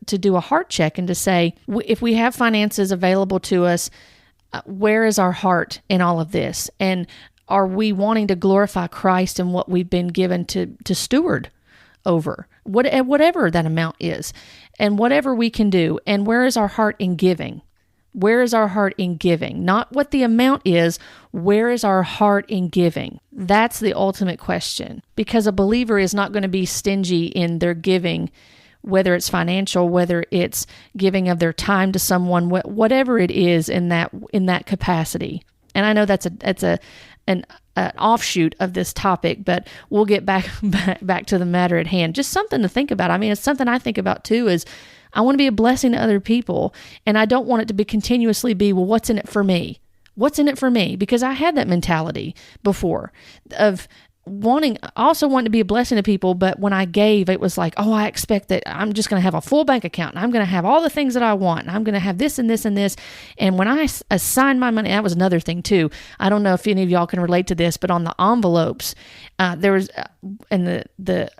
to do a heart check and to say, if we have finances available to us, where is our heart in all of this? And are we wanting to glorify Christ in what we've been given to steward over, whatever that amount is, and whatever we can do? And where is our heart in giving? Where is our heart in giving? Not what the amount is, where is our heart in giving? That's the ultimate question, because a believer is not going to be stingy in their giving, whether it's financial, whether it's giving of their time to someone, whatever it is in that capacity. And I know that's an offshoot of this topic, but we'll get back to the matter at hand. Just something to think about. I mean, it's something I think about too, is I want to be a blessing to other people, and I don't want it to be continuously be, well, what's in it for me? What's in it for me? Because I had that mentality before of also wanting to be a blessing to people, but when I gave, it was like, oh, I expect that I'm just going to have a full bank account, and I'm going to have all the things that I want, and I'm going to have this and this and this. And when I assigned my money, that was another thing too. I don't know if any of y'all can relate to this, but on the envelopes, there was, in the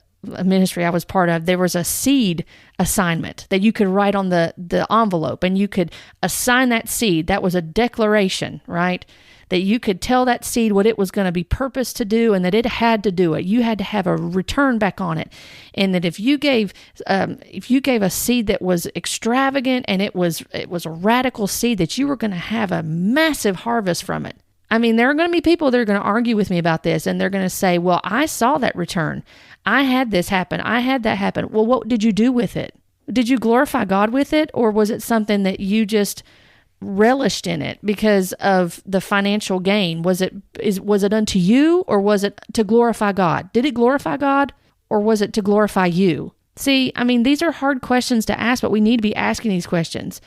ministry I was part of, there was a seed assignment that you could write on the envelope, and you could assign that seed. That was a declaration, right? That you could tell that seed what it was going to be purposed to do, and that it had to do it. You had to have a return back on it. And that if you gave a seed that was extravagant and it was a radical seed, that you were going to have a massive harvest from it. I mean, there are going to be people that are going to argue with me about this, and they're going to say, well, I saw that return. I had this happen. I had that happen. Well, what did you do with it? Did you glorify God with it? Or was it something that you just relished in it because of the financial gain? Was it unto you, or was it to glorify God? Did it glorify God, or was it to glorify you? See, I mean, these are hard questions to ask, but we need to be asking these questions.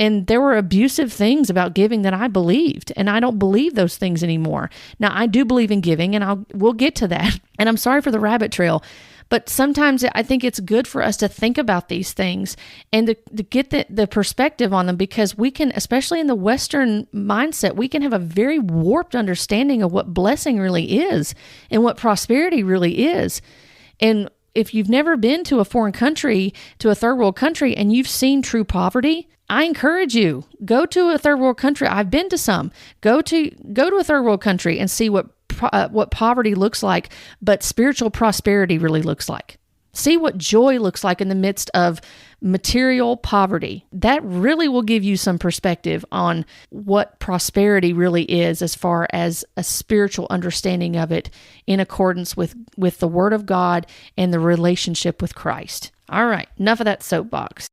And there were abusive things about giving that I believed, and I don't believe those things anymore. Now, I do believe in giving, and we'll get to that. And I'm sorry for the rabbit trail, but sometimes I think it's good for us to think about these things and to get the perspective on them, because we can, especially in the Western mindset, we can have a very warped understanding of what blessing really is and what prosperity really is. And if you've never been to a foreign country, to a third world country, and you've seen true poverty, I encourage you, go to a third world country. I've been to some. Go to a third world country and see what poverty looks like, but spiritual prosperity really looks like. See what joy looks like in the midst of material poverty. That really will give you some perspective on what prosperity really is, as far as a spiritual understanding of it in accordance with the Word of God and the relationship with Christ. All right, enough of that soapbox.